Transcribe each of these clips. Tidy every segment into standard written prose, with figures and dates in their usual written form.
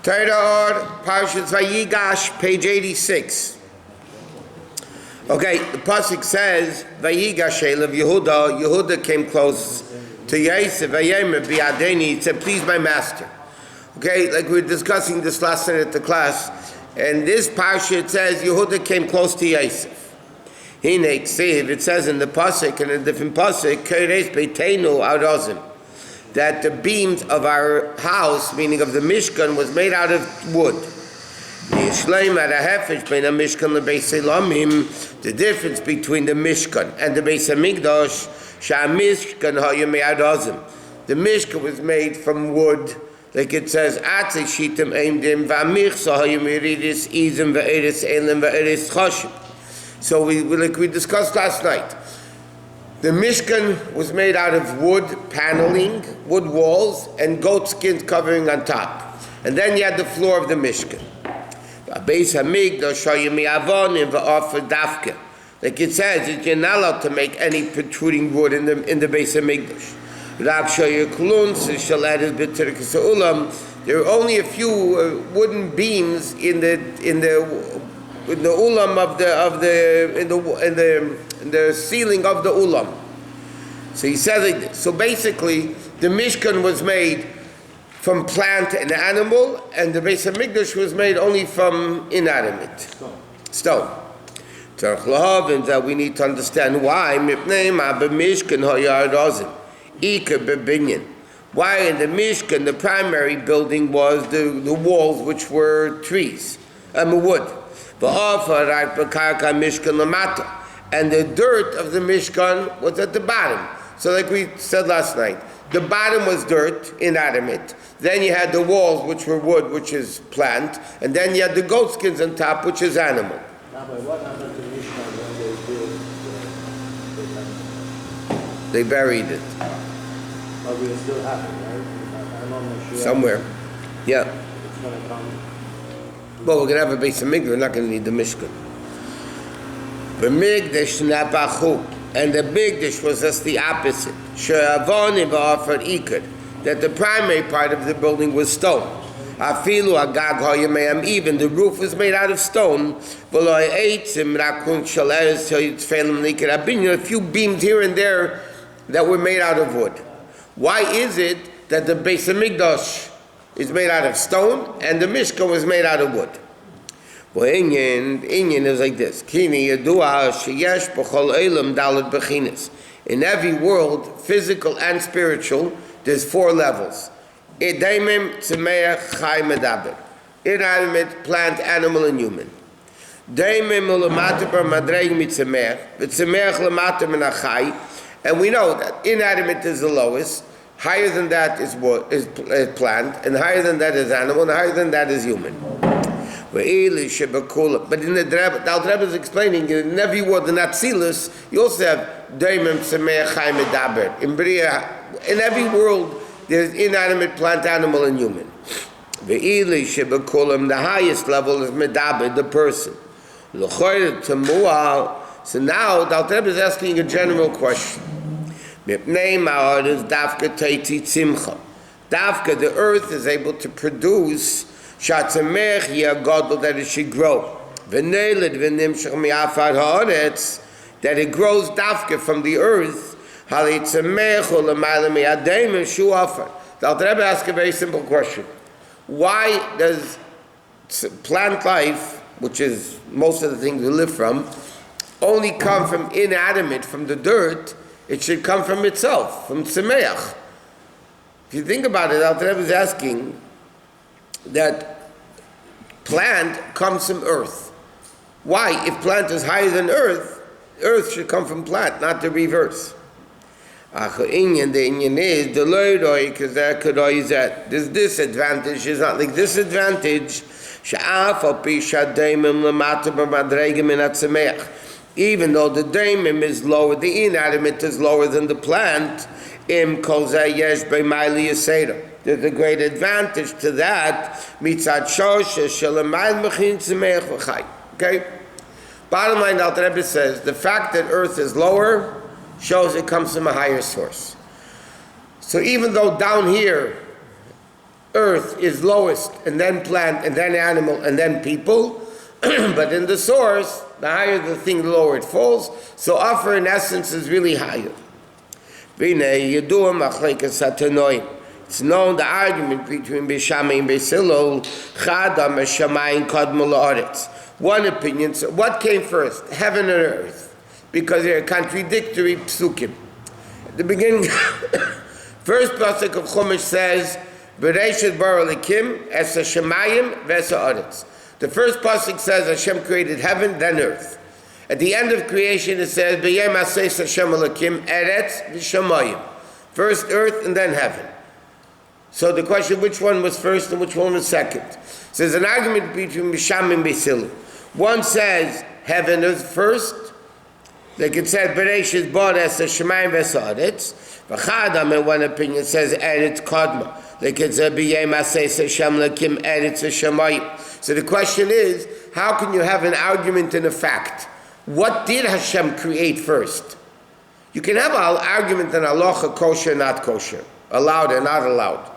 Torah, Parshas Vayigash, page 86. Okay, the pasuk says, Vayigash of Yehuday. Yehuday came close to Yosef. Vayemer bi'adeni. He said, "Please, my master." Okay, like we were discussing this last night at the class, and this parsha it says Yehuday came close to Yosef. It says in the pasuk and in a different pasuk, Keres beiteinu arozim, that the beams of our house, meaning of the Mishkan, was made out of wood. The difference between the Mishkan and the Beis Hamikdash, the Mishkan was made from wood, like it says, so like we discussed last night, the Mishkan was made out of wood paneling, wood walls, and goat skins covering on top. And then you had the floor of the Mishkan. Like it says, that you're not allowed to make any protruding wood in the Beis Hamikdash. There are only a few wooden beams in the ulam in the ceiling of the ulam. So he says like this. So basically, the Mishkan was made from plant and animal, and the Beis Hamikdash was made only from inanimate stone. That we need to understand why. Why in the Mishkan the primary building was the walls, which were trees, wood. And the dirt of the Mishkan was at the bottom. So like we said last night, the bottom was dirt, inanimate. Then you had the walls, which were wood, which is plant. And then you had the goat skins on top, which is animal. Rabbi, what happened to Mishkan when They they built buried it. But it still happening, right? I'm not sure. Somewhere. Yeah. It's going to come. Well, we're going to have a Beis Hamikdash. We're not going to need the Mishkan. And the Mikdash was just the opposite. That the primary part of the building was stone. Even the roof was made out of stone. A few beams here and there that were made out of wood. Why is it that the Beis Hamikdash is made out of stone and the Mishkan was made out of wood? Well, Inyan is like this. In every world, physical and spiritual, there's 4 levels. Inanimate, plant, animal, and human. And we know that inanimate is the lowest, higher than that is plant, and higher than that is animal, and higher than that is human. But in the Rebbe is explaining, in every world, in Atzilus, you also have Daimim, Semeh, Chaim, Medaber. In every world, there's inanimate, plant, animal, and human. The highest level is Medaber, the person. So now, the Rebbe is asking a general question. Dafka, the earth is able to produce that it should grow. That it grows dafka from the earth. The Rebbe asks a very simple question. Why does plant life, which is most of the things we live from, only come from inanimate, from the dirt? It should come from itself, from tzemeach. If you think about it, the Rebbe is asking that plant comes from earth. Why? If plant is higher than earth, earth should come from plant, not the reverse. The Inyan is the loyroi, because there's disadvantage. It's not like disadvantage. Even though the daimim is lower, the inanimate is lower than the plant. There's a great advantage to that. Okay? Bottom line, the Rebbe says, the fact that earth is lower shows it comes from a higher source. So even though down here earth is lowest, and then plant, and then animal, and then people. But in the source, the higher the thing, the lower it falls. So offer in essence is really higher. It's known the argument between Beishamai and Beisilol, Chadam Shamayim Kadmul Haaretz. One opinion, so what came first, heaven and earth? Because they're contradictory psukim. At the beginning, first pasuk of Chumash says, Bereshit bara Elokim es hashamayim v'es haaretz. The first pasuk says Hashem created heaven, then earth. At the end of creation it says, B'yem aseis Hashem Elokim eretz v'shamayim. First earth and then heaven. So the question, which one was first and which one was second? So there's an argument between Misham and Beisilul. One says heaven is first. Like it said, Bereshit bara es hashamayim v'es haaretz. V'chadam, in one opinion, says eretz kadma. Like it said, B'yem aseis Hashem Elokim eretz v'shamayim. So the question is, how can you have an argument and a fact? What did Hashem create first? You can have an argument in halacha, kosher, not kosher, allowed and not allowed.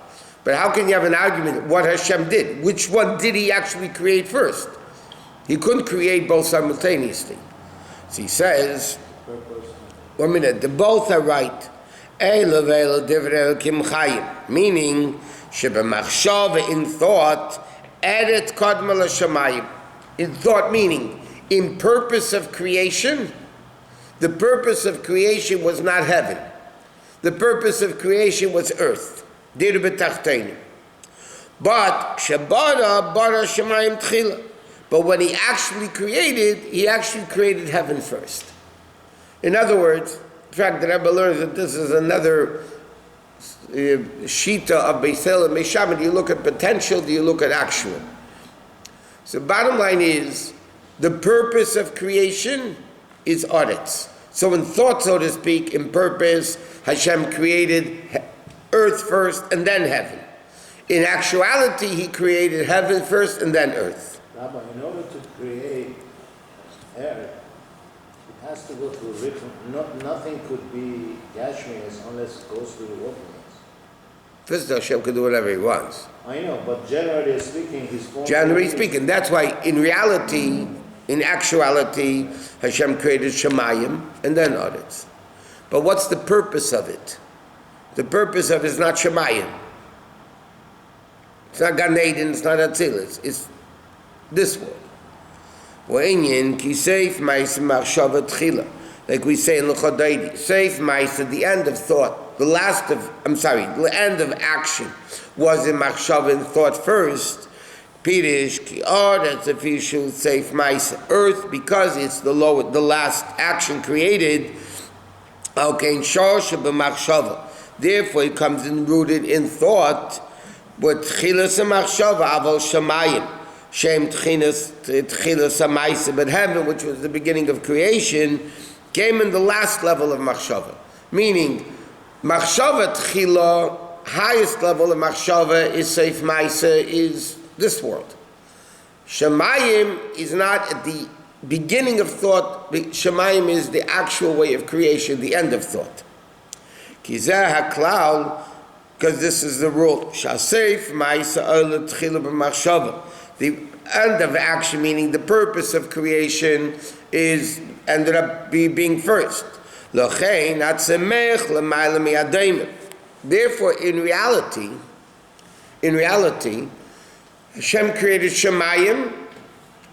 But how can you have an argument what Hashem did? Which one did he actually create first? He couldn't create both simultaneously. So he says, 1 minute, the both are right. Meaning, in thought, Eret kadma l'shamayim. In thought, meaning, in purpose of creation, the purpose of creation was not heaven. The purpose of creation was earth. Dir b'tachteinu. But Shabara bara shamayim tchila. But when he actually created heaven first. In other words, in fact, the Rabbi learns that this is another shita of Beisel and Mesham. Do you look at potential? Do you look at actual? So bottom line is, the purpose of creation is aretz. So in thought, so to speak, in purpose, Hashem created earth first and then heaven. In actuality, he created heaven first and then earth. Rabbi, in order to create earth, it has to go through rhythm. Nothing could be gashmias unless it goes through the waterways. First, Hashem could do whatever he wants. I know, but generally speaking, he's formed. Generally speaking, that's why in reality, in actuality, Hashem created Shemayim and then Aretz. But what's the purpose of it? The purpose of it is not Shemayim. It's not Gan Eden, it's not Atzilus. It's this world. Like we say in L'Chodaidi, Seif Mais at the end of thought, the end of action was in Machshav and thought first. Pirish ki that's if you should Seif Mais, earth, because it's the last action created. Okay, Shosh b'Machshava. Therefore, it comes in rooted in thought. But Tchilas Machshava Aval Shamayim. Shem Tchilas Amaisa, but heaven, which was the beginning of creation, came in the last level of Machshava. Meaning, Machshava Tchila, highest level of Machshava is Seif Maisa, is this world. Shemayim is not at the beginning of thought. Shemayim is the actual way of creation, the end of thought. Kizeh HaKlal, because this is the rule. Shaseif Maisa Ola Tchila b'Machshava. The end of action, meaning the purpose of creation, ended up being first. Therefore, in reality, Hashem created Shemayim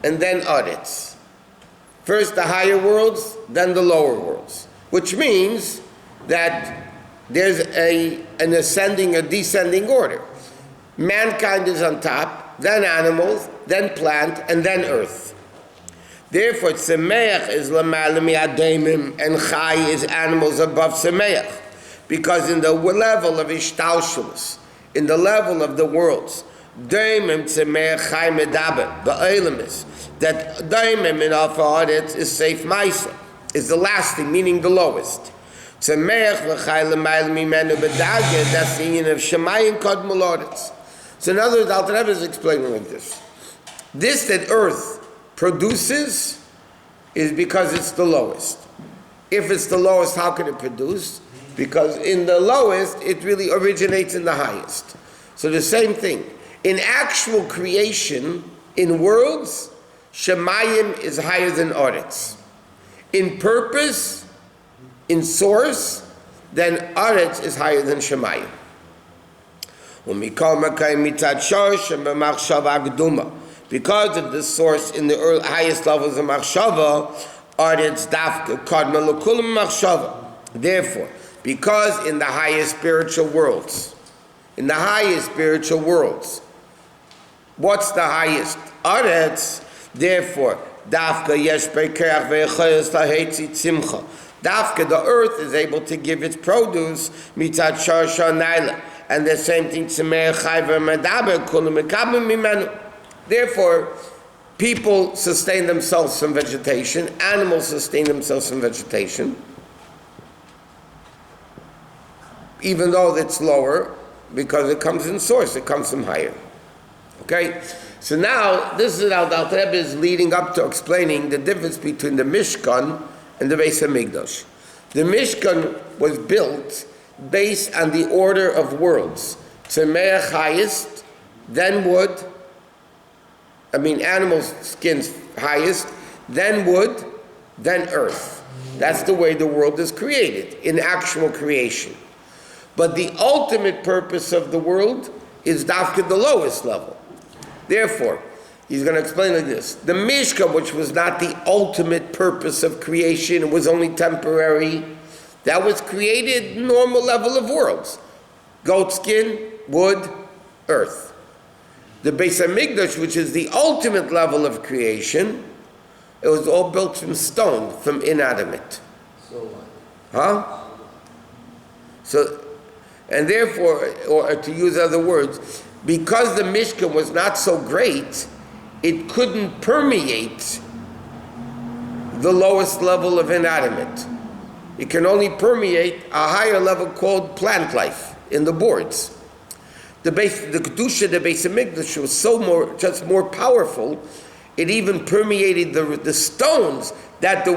and then Aretz. First the higher worlds, then the lower worlds. Which means that there's an ascending, a descending order. Mankind is on top, then animals, then plant, and then earth. Therefore, Tzemeach is L'ma'ala mi'adaimim, and Chai is animals above Tzemeach. Because in the level of Ishtalshumus, in the level of the worlds, Daimim Tzemeach Chai Medaber, Ba'elamis, that Daimim in Alpha Haaretz is Seif Maisa, is the lasting, meaning the lowest. Tzemeach L'chai L'ma'ala mimenu B'dageh, that's the union of Shemayim Kadmul Haaretz. So in other words, Alter Rebbe is explaining like this. This that earth produces is because it's the lowest. If it's the lowest, how can it produce? Because in the lowest, it really originates in the highest. So the same thing. In actual creation, in worlds, Shemayim is higher than Aretz. In purpose, in source, then Aretz is higher than Shemayim. Because of the source in the highest levels of Machshava, Aretz dafka kadma l'kulam Machshava. Therefore, because in the highest spiritual worlds, what's the highest? Aretz. Therefore, dafka yesh bekeach ve'echayes lahetzi tzimcha. Dafka, the earth is able to give its produce mitzad shar naila, and the same thing tzemei chayva medaber kulam mekabel mimenu. Therefore, people sustain themselves from vegetation. Animals sustain themselves from vegetation, even though it's lower, because it comes in source. It comes from higher. Okay. So now, this is how the Alter Rebbe is leading up to explaining the difference between the Mishkan and the Beis HaMikdash. The Mishkan was built based on the order of worlds. Tzemeach highest, then wood, animal skins highest, then wood, then earth. That's the way the world is created, in actual creation. But the ultimate purpose of the world is dafka the lowest level. Therefore, he's going to explain like this. The Mishkan, which was not the ultimate purpose of creation, it was only temporary, that was created normal level of worlds. Goat skin, wood, earth. The Beis HaMikdash, which is the ultimate level of creation, it was all built from stone, from inanimate. So what? Huh? So, and therefore, or to use other words, because the Mishkan was not so great, it couldn't permeate the lowest level of inanimate. It can only permeate a higher level called plant life in the boards. The Kedusha, the Beis HaMikdash was just more powerful. It even permeated the stones that the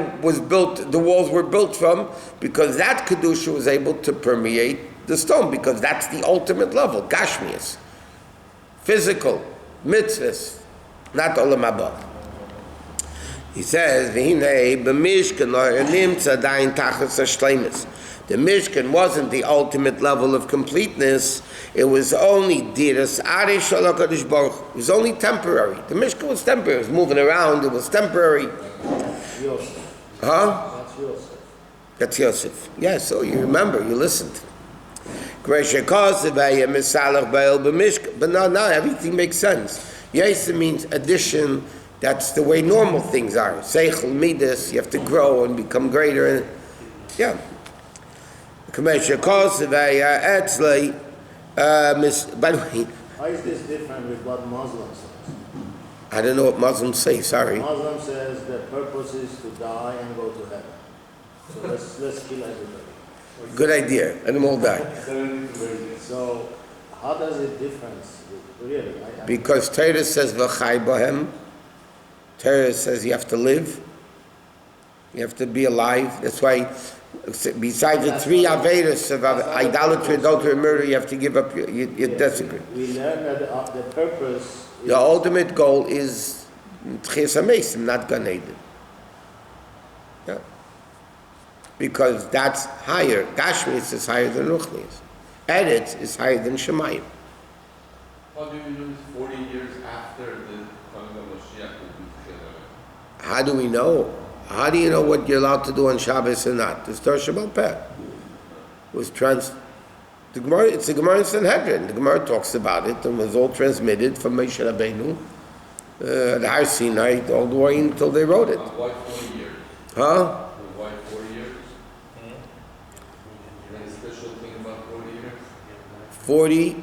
walls were built from, because that Kedusha was able to permeate the stone, because that's the ultimate level, Gashmias. Physical, mitzvahs, not olam haba. He says, "V'hinei b'mishkan nimtza dayin tachas hashleimus." The Mishkan wasn't the ultimate level of completeness. It was only diras arish shel HaKadosh Baruch Hu. It was only temporary. The Mishkan was temporary. It was moving around. It was temporary. Yosef. Huh? That's Yosef. That's Yosef. Yeah, so you remember, you listened. But now everything makes sense. Yosef means addition. That's the way normal things are. Seichel midas, you have to grow and become greater. Yeah. By the way, How is this different with what Muslims say? I don't know what Muslims say, sorry. Muslim says the purpose is to die and go to heaven. So let's kill everybody. Good idea, and them all die. So how does it difference? Really? Because Torah says v'chai bohem. Torah says you have to live. You have to be alive. That's why, besides the three averos of idolatry, adultery, and murder, you have to give up your desecrate. We learn that the purpose is... The ultimate goal is Tchias HaMesim, not Gan Eden. Yeah. Because that's higher. Gashmis is higher than Ruchnis. Eretz is higher than Shemayim. How do we know 40 years after the coming of Mashiach will be together? How do we know? How do you know what you're allowed to do on Shabbos or not? It's Torah Shabbat Peh. The Gemara, it's the Gemara in Sanhedrin. The Gemara talks about it and was all transmitted from Moshe Rabbeinu, the Har Sinai, all the way until they wrote it. Why 40 years? Huh? Why 40 years? Any special thing about 40 years? 40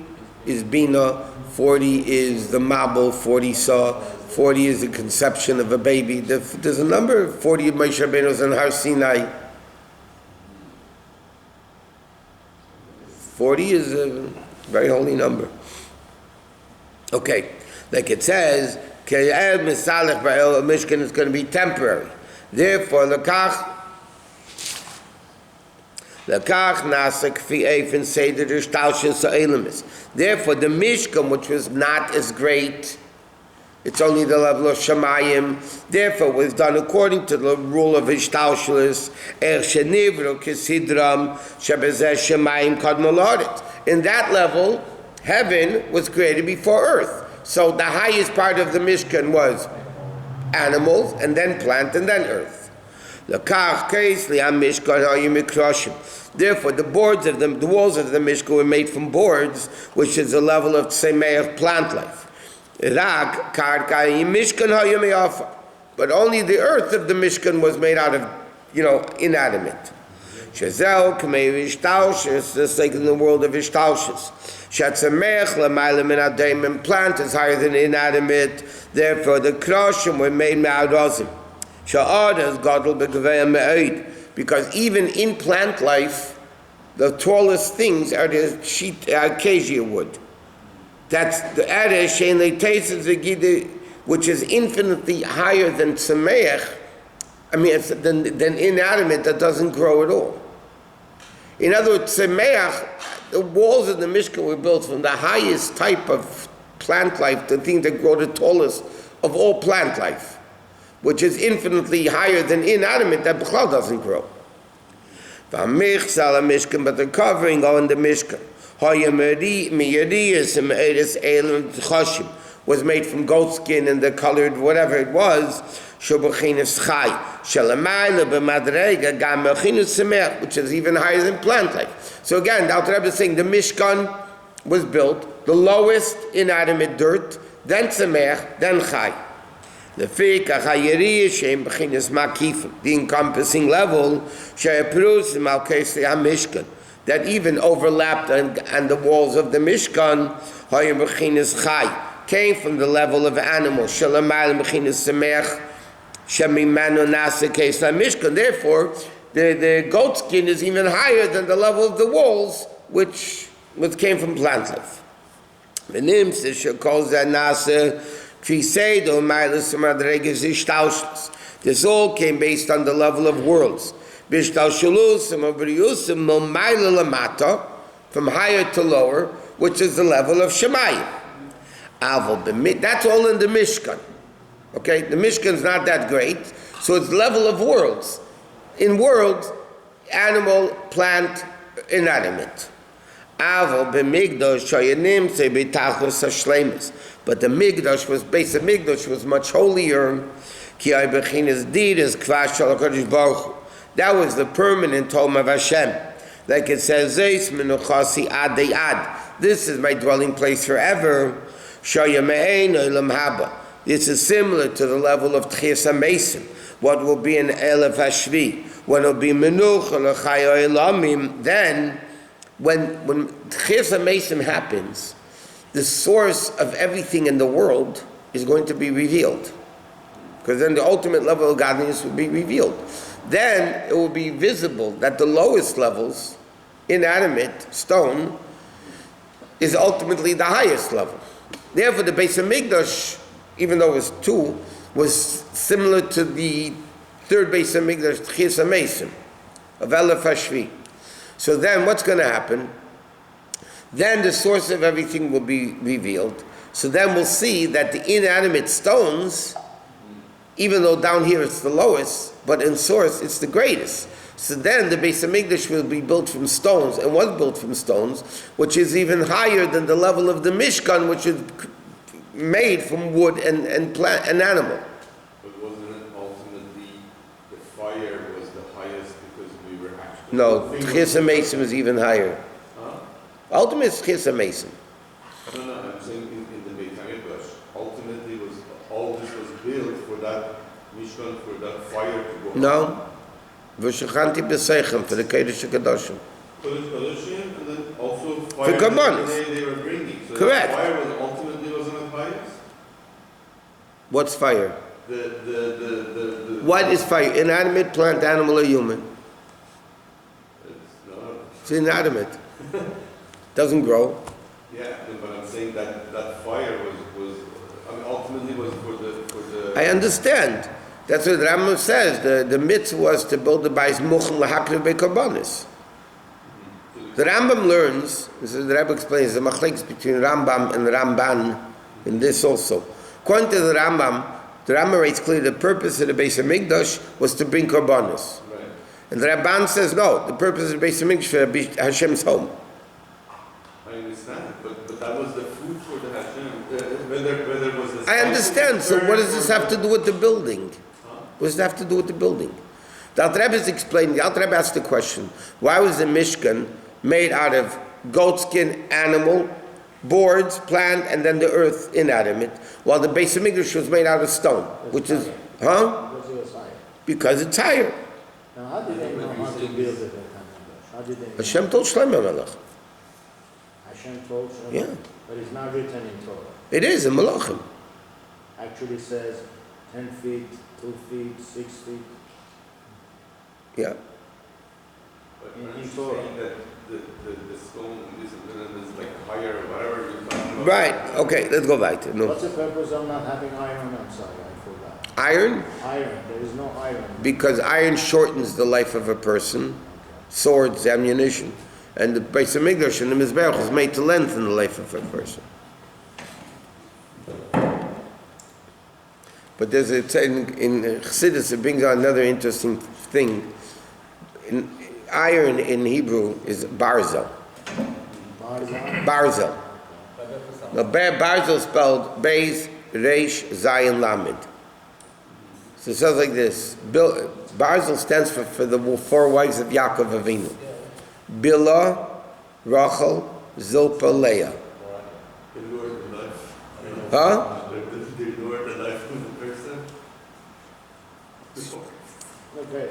is Bina, 40 is the Mabel, 40 Saw, 40 is the conception of a baby. There's a number of 40 Moshe Rabbeinu's and Har Sinai. 40 is a very holy number. Okay, like it says, Mishkan is going to be temporary. Therefore, Lekach Lekach nasa kfi eifin seder ishtalshus ha'elamis. Therefore, the Mishkan, which was not as great, it's only the level of Shemayim, therefore was done according to the rule of Ishtalshelus, Shenivru Kisidram, Shebezeh Shemayim Kadmolorit. In that level, heaven was created before earth. So the highest part of the Mishkan was animals, and then plant, and then earth. Therefore, the walls of the Mishkan were made from boards, which is the level of Tsemeach, plant life. But only the earth of the Mishkan was made out of, inanimate. Just like in the world of Ishtalshus. Plant is higher than inanimate, therefore the kroshim were made me'adozim. Because even in plant life, the tallest things are the acacia wood. That's the Eresh, which is infinitely higher than Tzemeach, than inanimate that doesn't grow at all. In other words, Tzemeach, the walls of the Mishkan were built from the highest type of plant life, the thing that grow the tallest of all plant life, which is infinitely higher than inanimate that B'chlal doesn't grow. But the covering on the Mishkan was made from goat skin and the colored whatever it was, which is even higher than plant life. So again, the Alter Rebbe is saying the Mishkan was built, the lowest inanimate dirt, then Tzemeach, then Chai. The encompassing level that even overlapped and the walls of the Mishkan came from the level of animals. Therefore, the goat skin is even higher than the level of the walls, which came from plant life. This all came based on the level of worlds. From higher to lower, which is the level of Shemayim. That's all in the Mishkan. Okay, the Mishkan's not that great, so it's the level of worlds. In worlds, animal, plant, inanimate. But the Migdash was base of Migdash was much holier. That was the permanent home of Hashem. Like it says, this is my dwelling place forever. This is similar to the level of Tchias HaMesim. What will be an Elef Hashvi? What will be Menucha L'Chayo Elamim? Then, when Tchias HaMesim happens, the source of everything in the world is going to be revealed. Because then the ultimate level of godliness will be revealed. Then it will be visible that the lowest levels, inanimate, stone, is ultimately the highest level. Therefore, the Beis HaMikdash, even though it was two, was similar to the third Beis HaMikdash, Tchias HaMesim, of Elef Hashvi. So then what's going to happen? Then the source of everything will be revealed. So then we'll see that the inanimate stones, even though down here it's the lowest, but in source it's the greatest. So then the Beis HaMikdash will be built from stones, and was built from stones, which is even higher than the level of the Mishkan, which is made from wood and plant and animal. But wasn't it ultimately the fire was the highest because we were actually... No, Tchias HaMesim is even higher. Huh? Ultimately it's Tchias HaMesim. No, I'm saying in the Beit HaMikdash, ultimately all this was built for that Mishkan, for that fire to go. No. V'shachanti b'seichem, for the Kodesh HaKadoshim. Kodesh HaKadoshim, and then also fire For Kabbanis. they were bringing. So correct. That fire was ultimately wasn't the highest? What's fire? The What is fire? Inanimate, plant, animal, or human? It's inanimate. Doesn't grow. Yeah, but I'm saying that fire was ultimately was for the. I understand. That's what Rambam says. The mitzvah was to build the Bais Muchen Lahakriv Bekarbanis. The Rambam learns, this is the Rebbe explains, the machlekes between Rambam and Ramban in this also. According to the Rambam writes clearly the purpose of the Beis HaMikdash was to bring korbanos. Right. And the Ramban says no, the purpose of the Beis HaMikdash for Hashem's home. I understand, but that was the food for the Hashem. Whether it was the I understand, so what does this have to do with the building? What does it have to do with the building? The Alter Rebbe is explaining, the Alter Rebbe asked the question, why was the Mishkan made out of goatskin, animal, boards, plant, and then the earth inanimate, while the Beis HaMikdash was made out of stone, which is, Because it was higher. Because it's higher. Now, how did they know how to build the Beit HaMikdash? How did they know? Hashem told Shlomo Melech. Hashem told Shlomo, Yeah. but it's not written in Torah. It is in Malachim. Actually says 10 feet, 2 feet, 6 feet. Yeah. But In aren't you Torah. saying that the stone is like higher or whatever you're talking about? Right, okay, let's go back to no. What's the purpose of not having iron? I'm sorry, I forgot. Iron, Iron, there is no iron. because iron shortens the life of a person, swords, ammunition. And the Beis HaMikdash and the Mizbeach was made to lengthen the life of a person. But there's a in Chassidus, it brings out another interesting thing. Iron in Hebrew is barzel. Barzan. Barzel. Now, barzel spelled Beis, Reish, Zayin, Lamed. So it sounds like this. Barzel stands for the 4 wives of Yaakov Avinu. Bilhah, Rachel, Zilpah, Leah. The Lord of life. Huh? The Lord of life of the person. Okay.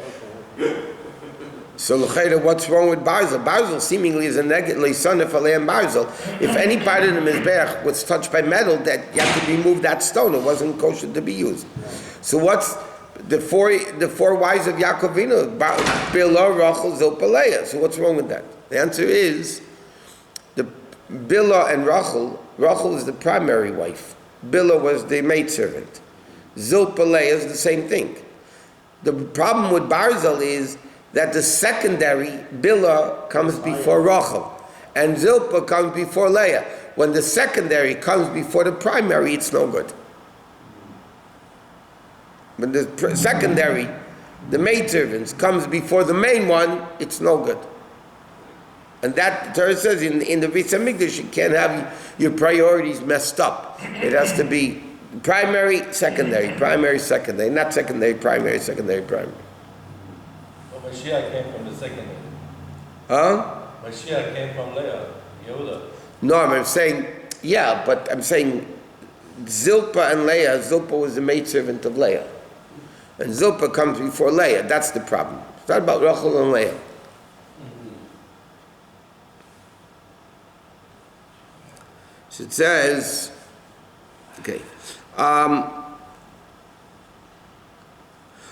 So l'chayda, what's wrong with Barzel? Barzel seemingly is a negative son of Alei and Barzel. If any part of the Mizbeach was touched by metal, that you have to remove that stone. It wasn't kosher to be used. So what's the four wives of Yaakov Avinu? Bilhah, Rachel, Zilpah, Leah. So what's wrong with that? The answer is the Bilhah and Rachel is the primary wife. Bilhah was the maidservant. Zilpah, Leah is the same thing. The problem with Barzel is that the secondary Bilhah comes before Rachel, and Zilpah comes before Leah. When the secondary comes before the primary, it's no good. When the secondary, the maidservants, comes before the main one, it's no good. And that, the Torah says, in the Beis HaMikdash, you can't have your priorities messed up. It has to be primary, secondary, not secondary, primary. Mashiach came from the secondary. Huh? Mashiach came from Leah, Yehuday. No, I'm saying, yeah, but I'm saying Zilpah and Leah, Zilpah was the maidservant of Leah. And Zilpah comes before Leah. That's the problem. It's not about Rachel and Leah. So it says, okay.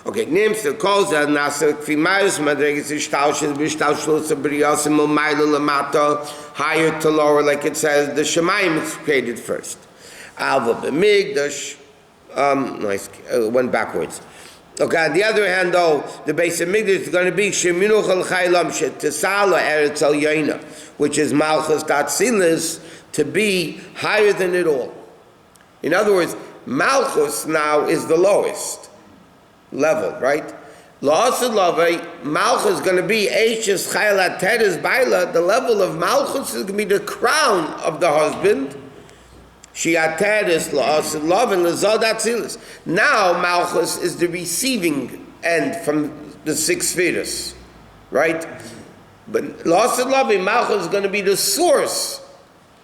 Okay, names the calls are Nasa Fimayus Madregas Ishtaushin Bishtaushlus Briyasim Umayla Lamata, higher to lower, like it says, the Shemayim is created first. Alva B'migdash, went backwards. Okay, on the other hand, though, the Beis HaMikdash is going to be Sheminuch al Chaylam Shetisala Eretz al Yaina, which is Malchus Tatzilis, to be higher than it all. In other words, Malchus now is the lowest level, right? Malchus is going to be Eishes Chayla Teres Baila. The level of Malchus is going to be the crown of the husband. Shiateres La'asid Love and Lazad Atzilis. Now Malchus is the receiving end from the 6 fetus, right? But La'asid Love in Malchus is going to be the source,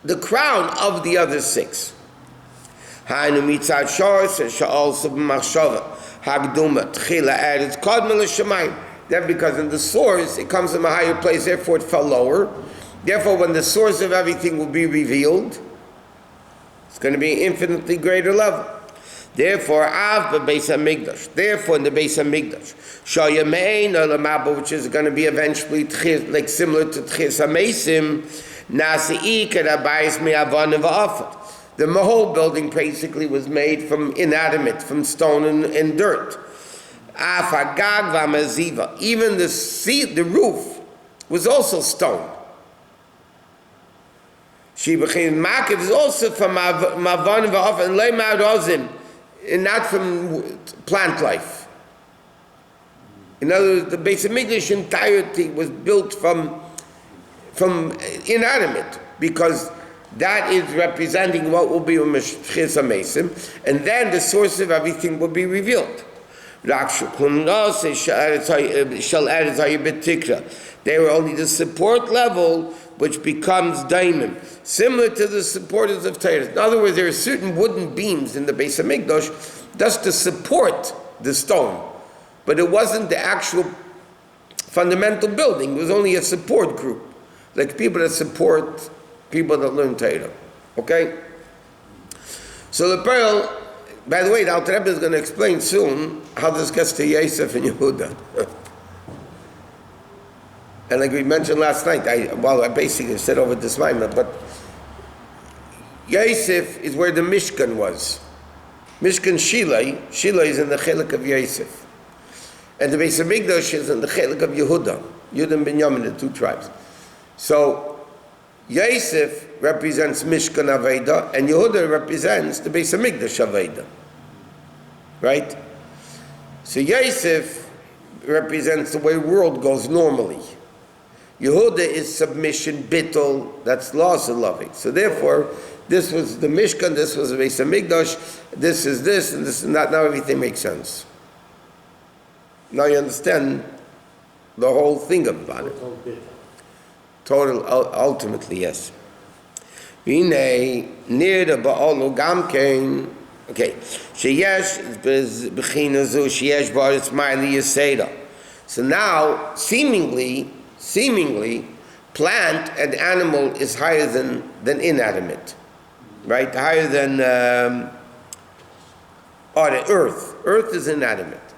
the crown of the other 6. Hainu Mitzad Shor says Sha'al Sub Machshava. Hagduma, Tchila, Eretz, Kodmel, Shemayim. Then because in the source, it comes from a higher place, therefore it fell lower. Therefore, when the source of everything will be revealed, it's going to be an infinitely greater level. Therefore, Av Beis HaMikdash. Therefore, in the Beis HaMikdash, Shoyamein Olamaba, which is going to be eventually like similar to Tchis HaMesim, Nasi'i Kerabayis Me'avon V'afat. The whole building basically was made from inanimate, from stone and dirt. Afagag v'amaziva. Even the roof was also stone. She became Makif is also from Mavan Va'af and Leimad Ozim, and not from plant life. In other words, the Beis Hamikdash entirety was built from inanimate, because that is representing what will be a Meshchis HaMesim, and then the source of everything will be revealed. They were only the support level, which becomes daimim, similar to the supporters of Torah. In other words, there are certain wooden beams in the Beis Hamikdash just to support the stone, but it wasn't the actual fundamental building. It was only a support group, like people that support people that learn Torah. Okay? So the pearl, by the way, the Alter Rebbe is going to explain soon how this gets to Yosef and Yehuda. And like we mentioned last night, I basically said over this mind, but Yosef is where the Mishkan was. Mishkan Shilai is in the Chelik of Yosef. And the Beis Hamikdash is in the Chelik of Yehuda. Yehuda and Binyamin, the two tribes. So Yosef represents Mishkan Aveda, and Yehuda represents the Beis Hamikdash Aveda. Right? So Yosef represents the way the world goes normally. Yehuda is submission, bittul, that's loss of loving. So therefore, this was the Mishkan, this was the Beis Hamikdash, this is this, and this is that. Now everything makes sense. Now you understand the whole thing about it. Total, ultimately, yes. V'nei near the ba'olu gamkein. Okay, sheyesh b'china zu sheyesh ba'aretz ma'ali yiseda. So now, seemingly, plant and animal is higher than inanimate, right? Higher than the earth. Earth is inanimate,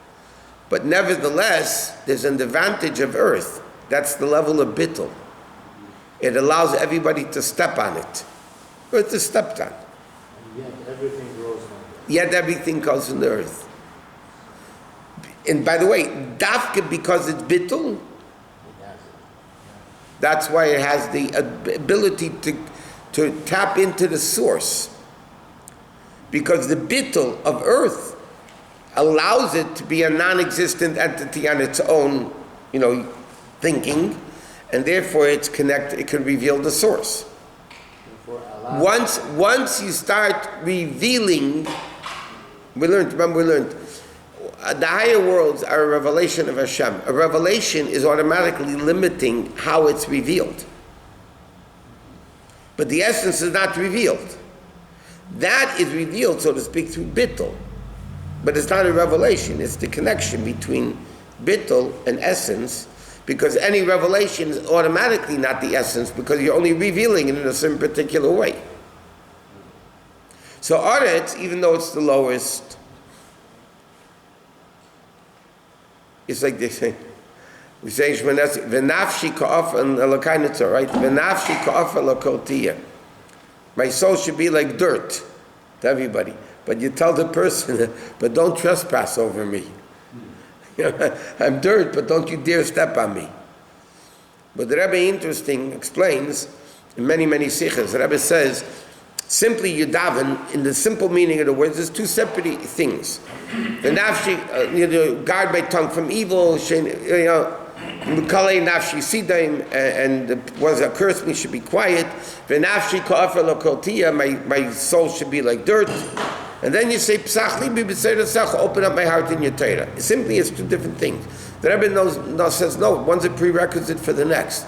but nevertheless, there's an advantage of earth. That's the level of bittul. It allows everybody to step on it. Earth is stepped on. And yet everything grows from it. Yet everything comes from the earth. And by the way, dafka, because it's bittul, that's why it has the ability to tap into the source. Because the bittul of earth allows it to be a non-existent entity on its own, thinking, and therefore it's connected, it can reveal the source. Once you start revealing, we learned, the higher worlds are a revelation of Hashem. A revelation is automatically limiting how it's revealed. But the essence is not revealed. That is revealed, so to speak, through bittul. But it's not a revelation, it's the connection between bittul and essence, because any revelation is automatically not the essence, because you're only revealing it in a certain particular way. So Aretz, even though it's the lowest, it's like they say, we say, V'nafshi ka'afa and elakainitza, right? V'nafshi ka'afa l'koltiya. My soul should be like dirt to everybody. But you tell the person, but don't trespass over me. I'm dirt, but don't you dare step on me. But the Rebbe, interesting, explains, in many, many sikhs, the Rebbe says, simply you daven, in the simple meaning of the words, there's two separate things. The nafshi, guard my tongue from evil, Mukalei nafshi sidaim, and the ones that curse me should be quiet. The nafshi ka'afer lokoltiya, my soul should be like dirt. And then you say, Psach libi b'seira sach, open up my heart in your Torah. Simply, it's two different things. The Rebbe says, no, one's a prerequisite for the next.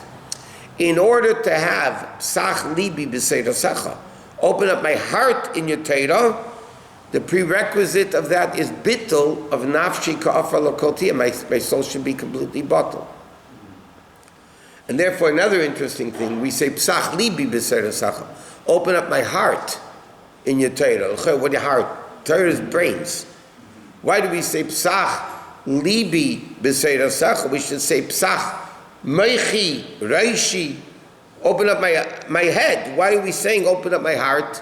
In order to have Psach libi b'seira sach, open up my heart in your Torah, the prerequisite of that is bittul of nafshi ka'afar lokotiyah. My soul should be completely bottled. And therefore, another interesting thing, we say, Psach libi b'seira sach, open up my heart in your Torah. What your heart? Torah is brains. Why do we say Psach libi b'seira sach? We should say Psach meichi reishi. Open up my head. Why are we saying open up my heart?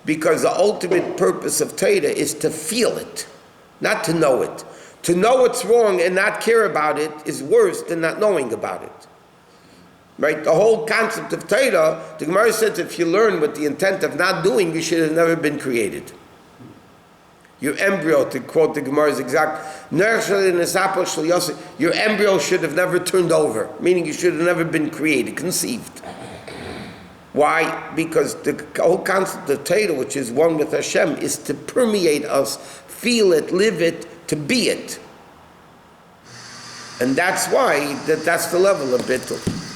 Because the ultimate purpose of Torah is to feel it, not to know it. To know what's wrong and not care about it is worse than not knowing about it. Right? The whole concept of Torah, the Gemara says if you learn with the intent of not doing, you should have never been created. Your embryo, to quote the Gemara's exact, your embryo should have never turned over, meaning you should have never been created, conceived. Why? Because the whole concept of Torah, which is one with Hashem, is to permeate us, feel it, live it, to be it. And that's why that's the level of Bittul.